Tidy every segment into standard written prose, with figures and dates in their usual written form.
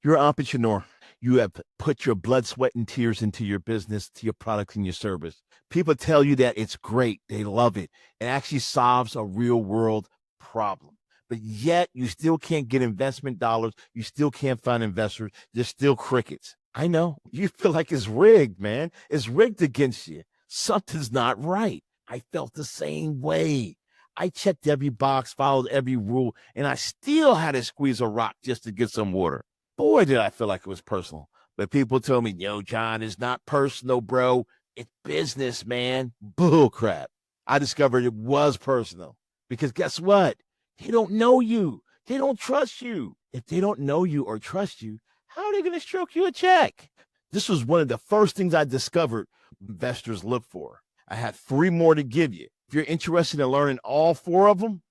You're an entrepreneur. You have put your blood, sweat, and tears into your business, to your product, and your service. People tell you that it's great. They love it. It actually solves a real world problem. But yet you still can't get investment dollars. You still can't find investors. There's still crickets. I know. You feel like it's rigged, man. It's rigged against you. Something's not right. I felt the same way. I checked every box, followed every rule, and I still had to squeeze a rock just to get some water. Boy, did I feel like it was personal. But people told me, yo, John, it's not personal, bro. It's business, man. Bull crap. I discovered it was personal because guess what? They don't know you. They don't trust you. If they don't know you or trust you, how are they going to stroke you a check? This was one of the first things I discovered investors look for. I had three more to give you. If you're interested in learning all four of them,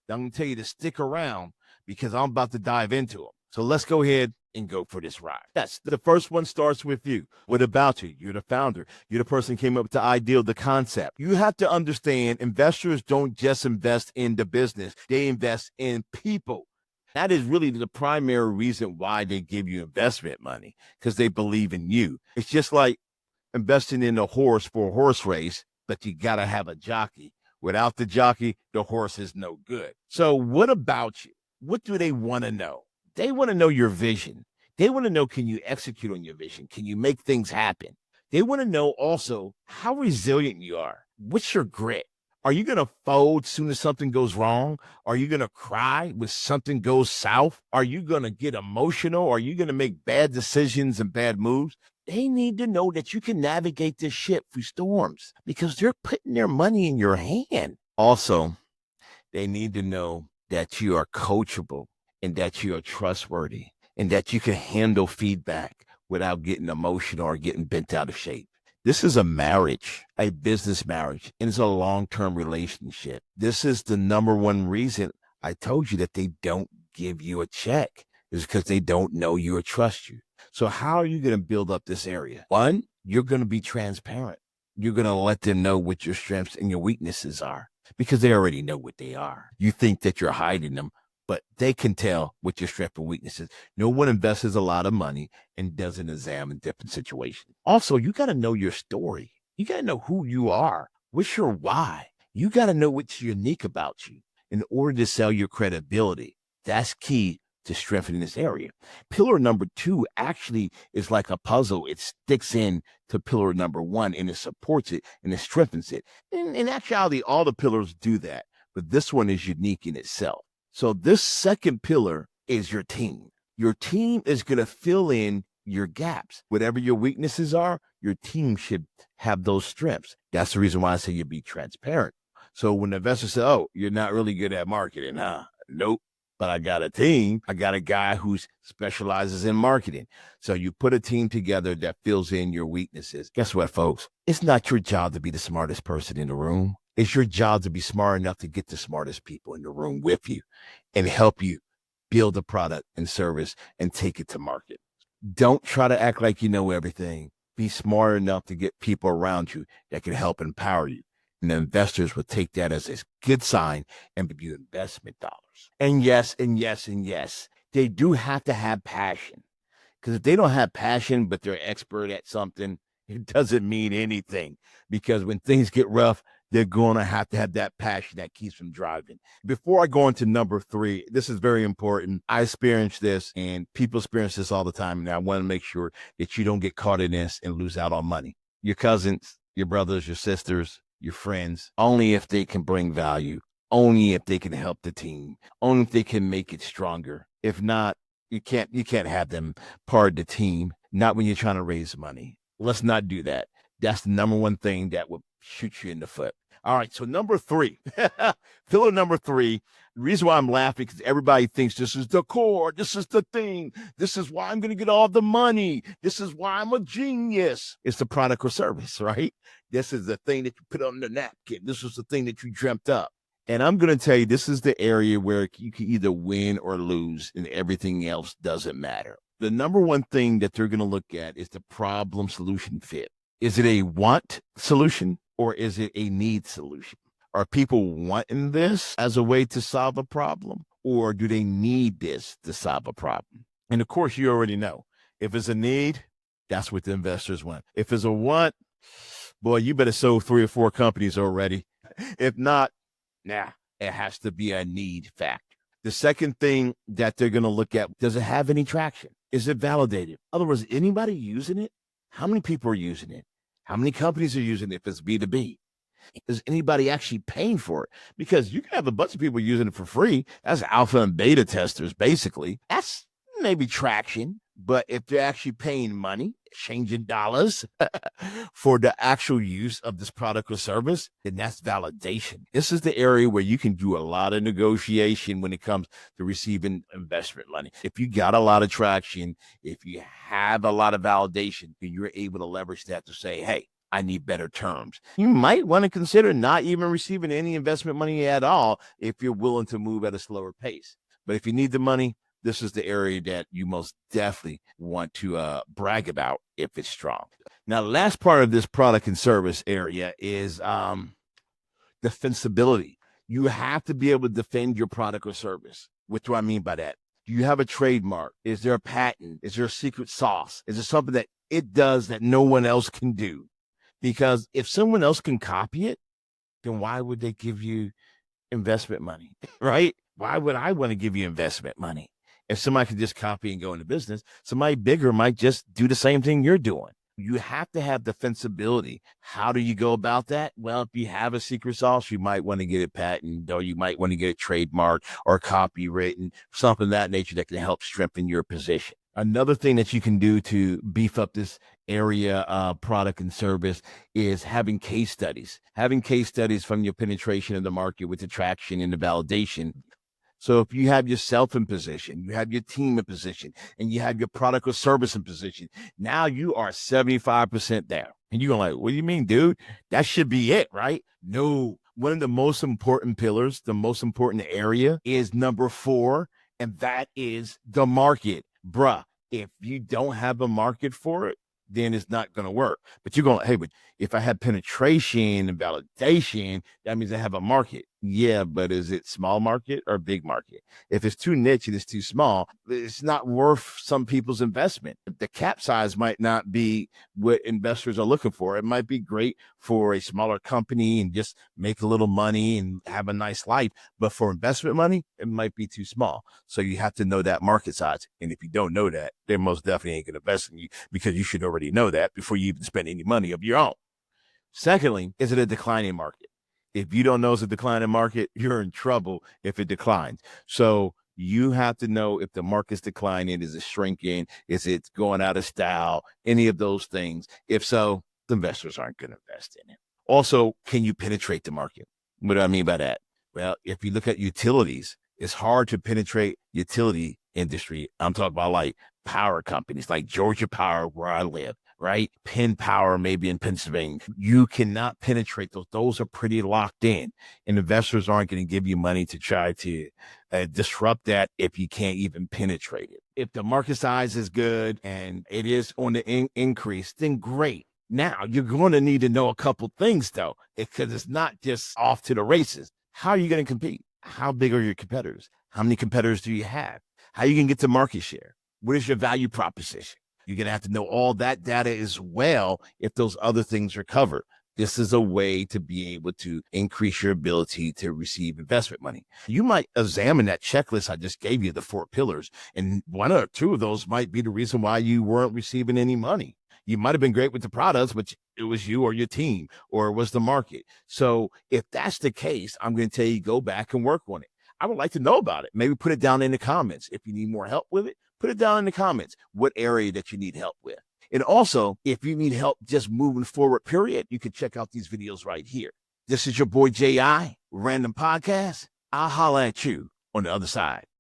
I'm going to tell you to stick around because I'm about to dive into them. So let's go ahead and go for this ride. Yes, the first one starts with you. What about you? You're the founder. You're the person who came up with the idea, the concept. You have to understand investors don't just invest in the business. They invest in people. That is really the primary reason why they give you investment money, because they believe in you. It's just like investing in a horse for a horse race, but you got to have a jockey. Without the jockey, the horse is no good. So what about you? What do they want to know? They want to know your vision. They want to know, can you execute on your vision? Can you make things happen? They want to know also how resilient you are. What's your grit? Are you going to fold soon as something goes wrong? Are you going to cry when something goes south? Are you going to get emotional? Are you going to make bad decisions and bad moves? They need to know that you can navigate this ship through storms because they're putting their money in your hand. Also, they need to know that you are coachable and that you are trustworthy and that you can handle feedback without getting emotional or getting bent out of shape. This is a marriage, a business marriage, and it's a long-term relationship. This is the number one reason I told you that they don't give you a check, is because they don't know you or trust you. So how are you going to build up this area? One, you're going to be transparent. You're going to let them know what your strengths and your weaknesses are because they already know what they are. You think that you're hiding them, but they can tell what your strengths and weaknesses. No one invests a lot of money and doesn't examine different situations. Also, you got to know your story. You got to know who you are. What's your why? You got to know what's unique about you in order to sell your credibility. That's key to strengthening this area. Pillar number two actually is like a puzzle. It sticks in to pillar number one and it supports it and it strengthens it. In actuality, all the pillars do that, but this one is unique in itself. So this second pillar is your team. Your team is going to fill in your gaps. Whatever your weaknesses are, your team should have those strengths. That's the reason why I say you be transparent. So when the investor says, oh, you're not really good at marketing, huh? Nope. But I got a team. I got a guy who specializes in marketing. So you put a team together that fills in your weaknesses. Guess what, folks? It's not your job to be the smartest person in the room. It's your job to be smart enough to get the smartest people in the room with you and help you build a product and service and take it to market. Don't try to act like you know everything. Be smart enough to get people around you that can help empower you. And the investors will take that as a good sign and give you investment dollars. And yes, and yes, and yes, they do have to have passion. Because if they don't have passion, but they're expert at something, it doesn't mean anything. Because when things get rough, they're going to have that passion that keeps them driving. Before I go into number three, this is very important. I experience this and people experience this all the time. And I want to make sure that you don't get caught in this and lose out on money. Your cousins, your brothers, your sisters, your friends, only if they can bring value, only if they can help the team, only if they can make it stronger. If not, you can't have them part of the team, not when you're trying to raise money. Let's not do that. That's the number one thing that will shoot you in the foot. All right, so number three, pillar number three. The reason why I'm laughing is everybody thinks this is the core, this is the thing, this is why I'm going to get all the money, this is why I'm a genius. It's the product or service, right? This is the thing that you put on the napkin. This is the thing that you dreamt up. And I'm going to tell you, this is the area where you can either win or lose, and everything else doesn't matter. The number one thing that they're going to look at is the problem solution fit. Is it a want solution or is it a need solution? Are people wanting this as a way to solve a problem, or do they need this to solve a problem? And of course, you already know if it's a need, that's what the investors want. If it's a want, boy, you better sold 3 or 4 companies already. If not, nah, it has to be a need factor. The second thing that they're going to look at, does it have any traction? Is it validated? In other words, anybody using it? How many people are using it? How many companies are using it if it's B2B? Is anybody actually paying for it? Because you can have a bunch of people using it for free. That's alpha and beta testers, basically. That's maybe traction. But if they're actually paying money, changing dollars for the actual use of this product or service, then that's validation. This is the area where you can do a lot of negotiation when it comes to receiving investment money. If you got a lot of traction, if you have a lot of validation, then you're able to leverage that to say, hey, I need better terms. You might want to consider not even receiving any investment money at all if you're willing to move at a slower pace. But if you need the money, this is the area that you most definitely want to brag about if it's strong. Now, the last part of this product and service area is defensibility. You have to be able to defend your product or service. What do I mean by that? Do you have a trademark? Is there a patent? Is there a secret sauce? Is there something that it does that no one else can do? Because if someone else can copy it, then why would they give you investment money, right? Why would I want to give you investment money? If somebody could just copy and go into business, somebody bigger might just do the same thing you're doing. You have to have defensibility. How do you go about that? Well, if you have a secret sauce, you might want to get it patented, or you might want to get it trademarked or copywritten, something of that nature that can help strengthen your position. Another thing that you can do to beef up this area product and service is having case studies. Having case studies from your penetration in the market with the traction and the validation. So if you have yourself in position, you have your team in position, and you have your product or service in position, now you are 75% there. And you're going like, what do you mean, dude? That should be it, right? No. One of the most important pillars, the most important area is number 4, and that is the market. Bruh, if you don't have a market for it, then it's not going to work. But you're going, hey, but if I have penetration and validation, that means I have a market. Yeah, but is it small market or big market? If it's too niche and it's too small, it's not worth some people's investment. The cap size might not be what investors are looking for. It might be great for a smaller company and just make a little money and have a nice life. But for investment money, it might be too small. So you have to know that market size. And if you don't know that, they most definitely ain't going to invest in you, because you should already know that before you even spend any money of your own. Secondly, is it a declining market? If you don't know it's a declining market, you're in trouble if it declines. So you have to know if the market's declining, is it shrinking, is it going out of style, any of those things. If so, the investors aren't going to invest in it. Also, can you penetrate the market? What do I mean by that? Well, if you look at utilities, it's hard to penetrate utility industry. I'm talking about like power companies like Georgia Power, where I live, right? Penn Power, maybe in Pennsylvania. You cannot penetrate those. Those are pretty locked in, and investors aren't going to give you money to try to disrupt that if you can't even penetrate it. If the market size is good and it is on the increase, then great. Now you're going to need to know a couple things though, because it's not just off to the races. How are you going to compete? How big are your competitors? How many competitors do you have? How you can get to market share? What is your value proposition? You're going to have to know all that data as well if those other things are covered. This is a way to be able to increase your ability to receive investment money. You might examine that checklist I just gave you, the 4 pillars, and 1 or 2 of those might be the reason why you weren't receiving any money. You might have been great with the products, but it was you or your team, or it was the market. So if that's the case, I'm going to tell you, go back and work on it. I would like to know about it. Maybe put it down in the comments. If you need more help with it, put it down in the comments, what area that you need help with. And also, if you need help just moving forward, period, you can check out these videos right here. This is your boy J.I., Random Podcast. I'll holla at you on the other side.